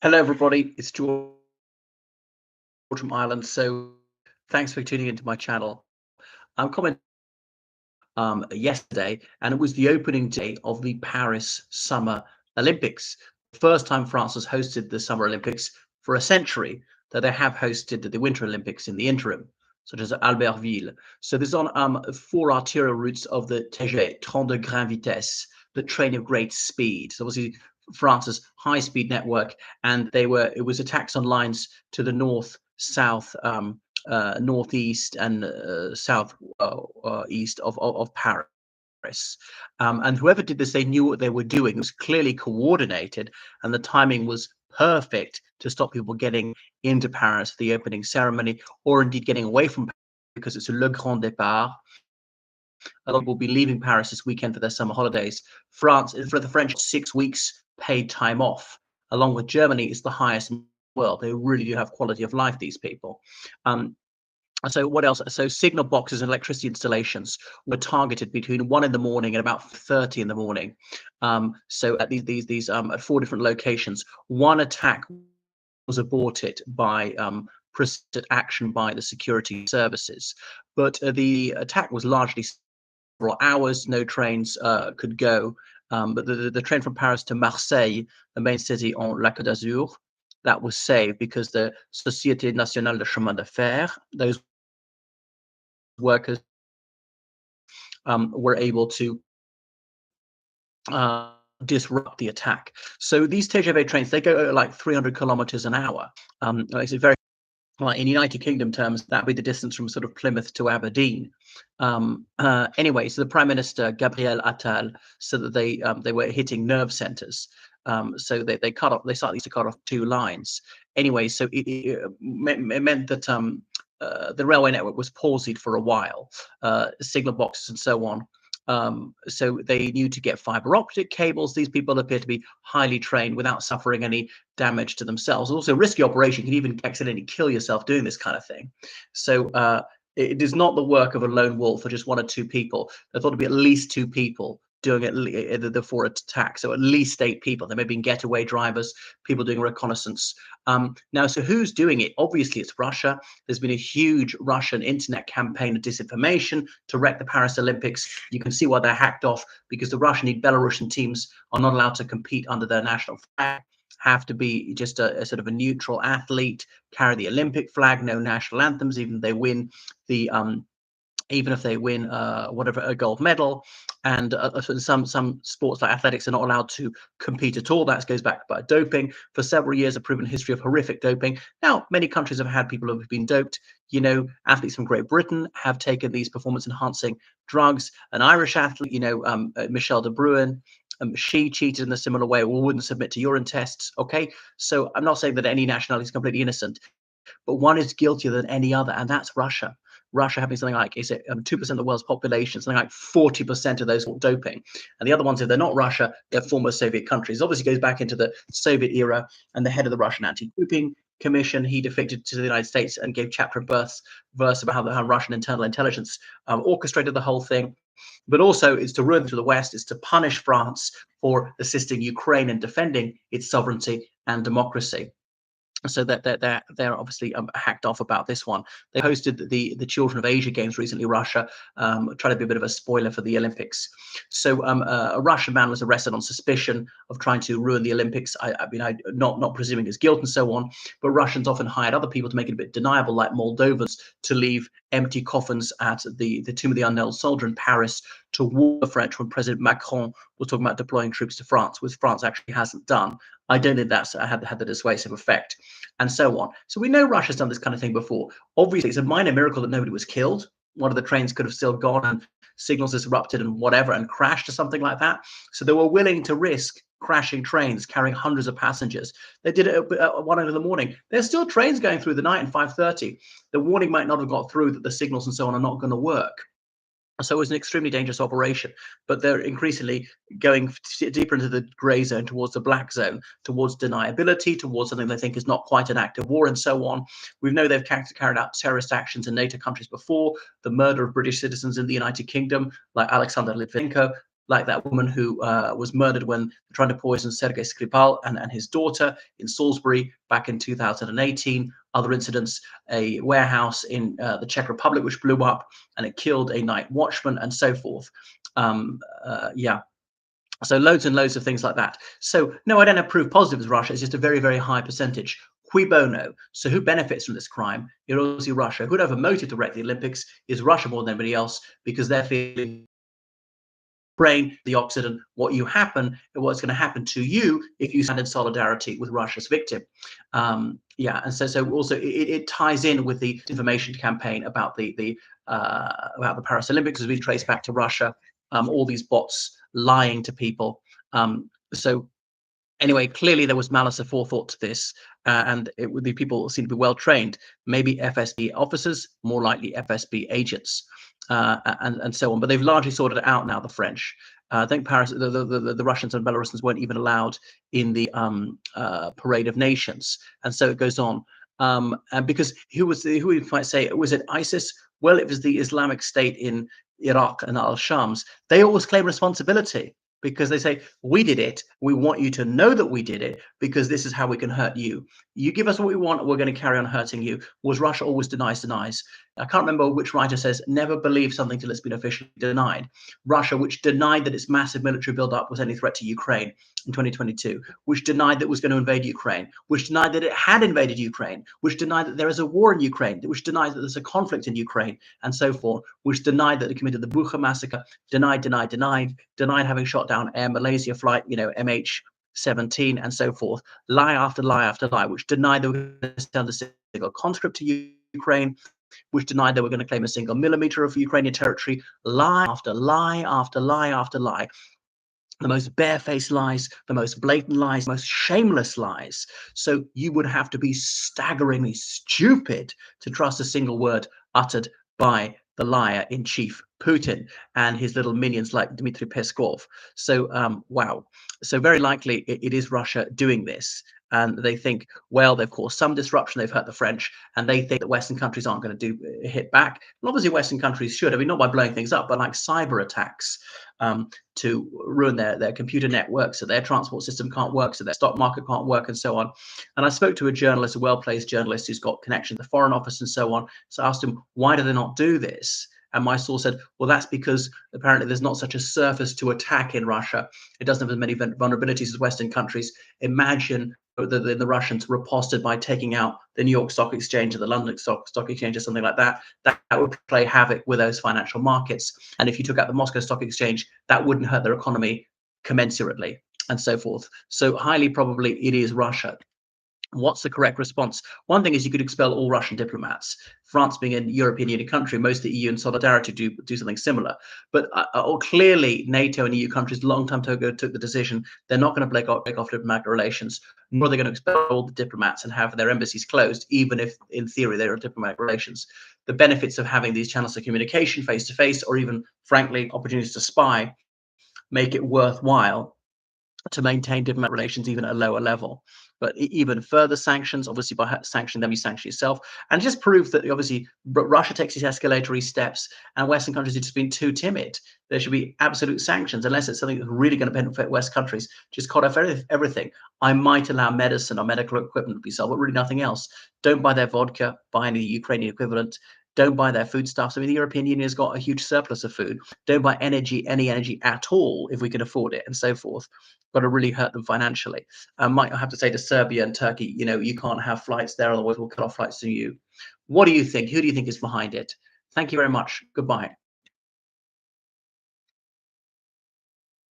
Hello, everybody. It's George from Ireland. So, thanks for tuning into my channel. I'm commenting yesterday, and it was the opening day of the Paris Summer Olympics. First time France has hosted the Summer Olympics for a century, that they have hosted the Winter Olympics in the interim, such as Albertville. So, there's on four arterial routes of the TGV, Train de Grande Vitesse, the train of great speed. So, obviously, France's high-speed network, and it was attacks on lines to the north, south, northeast, and south east of Paris. And whoever did this, they knew what they were doing. It was clearly coordinated, and the timing was perfect to stop people getting into Paris for the opening ceremony, or indeed getting away from Paris, because it's a Le Grand Départ. A lot of people will be leaving Paris this weekend for their summer holidays. France, for the French, 6 weeks paid time off, along with Germany, is the highest in the world. They really do have quality of life, these people. Um, so what else? So signal boxes and electricity installations were targeted between 1 in the morning and about 30 in the morning. So at these at four different locations, one attack was aborted by precipitate action by the security services, but the attack was largely several hours. No trains could go. But the train from Paris to Marseille, the main city on La Côte d'Azur, that was saved because the Société Nationale de Chemin de Fer, those workers were able to disrupt the attack. So these TGV trains, they go at like 300 kilometers an hour. It's very, well, in United Kingdom terms, that'd be the distance from sort of Plymouth to Aberdeen. Anyway, so the Prime Minister Gabriel Attal said that they were hitting nerve centers. So they cut off. They started to cut off two lines. Anyway, so it meant that the railway network was palsied for a while, signal boxes and so on. So they knew to get fiber optic cables. These people appear to be highly trained without suffering any damage to themselves. Also, risky operation. You can even accidentally kill yourself doing this kind of thing. So it is not the work of a lone wolf or just one or two people. There thought to be at least two people doing the four attack. So at least 8 people. There may have been getaway drivers, people doing reconnaissance. Now, so who's doing it? Obviously, it's Russia. There's been a huge Russian internet campaign of disinformation to wreck the Paris Olympics. You can see why they're hacked off, because the Russian and Belarusian teams are not allowed to compete under their national flag, have to be just a sort of a neutral athlete, carry the Olympic flag, no national anthems, even if they win the even if they win whatever, a gold medal. And some sports like athletics are not allowed to compete at all. That goes back by doping. For several years, a proven history of horrific doping. Now, many countries have had people who have been doped. You know, athletes from Great Britain have taken these performance-enhancing drugs. An Irish athlete, Michelle de Bruin, she cheated in a similar way, or wouldn't submit to urine tests. Okay, so I'm not saying that any nationality is completely innocent, but one is guiltier than any other, and that's Russia. Russia having something like, is it 2% of the world's population, something like 40% of those doping. And the other ones, if they're not Russia, they're former Soviet countries. Obviously goes back into the Soviet era, and the head of the Russian Anti-Doping Commission, he defected to the United States and gave chapter and verse about how Russian internal intelligence orchestrated the whole thing. But also, it's to ruin to the West, is to punish France for assisting Ukraine in defending its sovereignty and democracy. So that they're obviously hacked off about this one. They hosted the Children of Asia Games recently, Russia, trying to be a bit of a spoiler for the Olympics. So a Russian man was arrested on suspicion of trying to ruin the Olympics. I mean, not presuming his guilt and so on, but Russians often hired other people to make it a bit deniable, like Moldovans, to leave empty coffins at the Tomb of the Unknown Soldier in Paris to warn the French when President Macron was talking about deploying troops to France, which France actually hasn't done. I don't think that's had the dissuasive effect, and so on. So we know Russia's done this kind of thing before. Obviously, it's a minor miracle that nobody was killed. One of the trains could have still gone and signals disrupted and whatever and crashed or something like that. So they were willing to risk crashing trains carrying hundreds of passengers. They did it at 1 in the morning. There's still trains going through the night at 5:30. The warning might not have got through that the signals and so on are not going to work. So it was an extremely dangerous operation, but they're increasingly going deeper into the gray zone, towards the black zone, towards deniability, towards something they think is not quite an act of war, and so on. We know they've carried out terrorist actions in NATO countries before, the murder of British citizens in the United Kingdom, like Alexander Litvinenko, like that woman who was murdered when trying to poison Sergei Skripal and his daughter in Salisbury back in 2018. Other incidents, a warehouse in the Czech Republic which blew up and it killed a night watchman and so forth. Yeah. So loads and loads of things like that. So no, I don't have proof positive as Russia. It's just a very, very high percentage. Cui bono? So who benefits from this crime? It's obviously Russia. Who'd have a motive to wreck the Olympics is Russia more than anybody else, because they're feeling brain, the Occident, what's going to happen to you if you stand in solidarity with Russia's victim. Yeah, and so also it ties in with the information campaign about the Paris Olympics, as we trace back to Russia. All these bots lying to people. So anyway, clearly there was malice aforethought to this, and it would be people seem to be well trained, maybe FSB officers, more likely FSB agents, and so on. But they've largely sorted it out now, the French. I think Paris, the Russians and Belarusians weren't even allowed in the Parade of Nations, and so it goes on. And because who we might say, was it ISIS? Well, it was the Islamic State in Iraq and al-Shams. They always claim responsibility, because they say, we did it. We want you to know that we did it, because this is how we can hurt you. You give us what we want, we're going to carry on hurting you. Was Russia always denies? I can't remember which writer says, never believe something till it's been officially denied. Russia, which denied that its massive military buildup was any threat to Ukraine in 2022, which denied that it was going to invade Ukraine, which denied that it had invaded Ukraine, which denied that there is a war in Ukraine, which denied that there's a conflict in Ukraine, and so forth, which denied that it committed the Bucha massacre, denied having shot down Air Malaysia flight, MH17 and so forth, lie after lie after lie, which denied they were going to send a single conscript to Ukraine, which denied they were going to claim a single millimeter of Ukrainian territory, lie after lie after lie after lie. The most barefaced lies, the most blatant lies, most shameless lies. So you would have to be staggeringly stupid to trust a single word uttered by the liar in chief, Putin, and his little minions like Dmitry Peskov. So, wow. So very likely it is Russia doing this. And they think, well, they've caused some disruption, they've hurt the French, and they think that Western countries aren't going to hit back. And obviously Western countries should, I mean, not by blowing things up, but like cyber attacks to ruin their computer networks, so their transport system can't work, so their stock market can't work, and so on. And I spoke to a journalist, a well-placed journalist who's got connections to the Foreign Office and so on. So I asked him, why do they not do this? And my source said, well, that's because apparently there's not such a surface to attack in Russia. It doesn't have as many vulnerabilities as Western countries. Imagine the Russians riposted by taking out the New York Stock Exchange or the London Stock Exchange or something like that. That would play havoc with those financial markets. And if you took out the Moscow Stock Exchange, that wouldn't hurt their economy commensurately, and so forth. So highly probably it is Russia. What's the correct response? One thing is you could expel all Russian diplomats. France being a European Union country, most of the EU and Solidarity do something similar. But clearly NATO and EU countries a long time ago took the decision they're not going to break off diplomatic relations, nor are they going to expel all the diplomats and have their embassies closed, even if in theory there are diplomatic relations. The benefits of having these channels of communication face-to-face, or even, frankly, opportunities to spy, make it worthwhile to maintain diplomatic relations even at a lower level. But even further sanctions, obviously by sanctioning them, you sanction yourself, and just prove that obviously Russia takes these escalatory steps and Western countries have just been too timid. There should be absolute sanctions, unless it's something that's really going to benefit West countries. Just cut off everything. I might allow medicine or medical equipment to be sold, but really nothing else. Don't buy their vodka, buy any Ukrainian equivalent. Don't buy their foodstuffs. I mean, the European Union has got a huge surplus of food. Don't buy any energy at all if we can afford it, and so forth. Got to really hurt them financially. I might have to say to Serbia and Turkey, you can't have flights there, otherwise we'll cut off flights to you. What do you think? Who do you think is behind it? Thank you very much. Goodbye.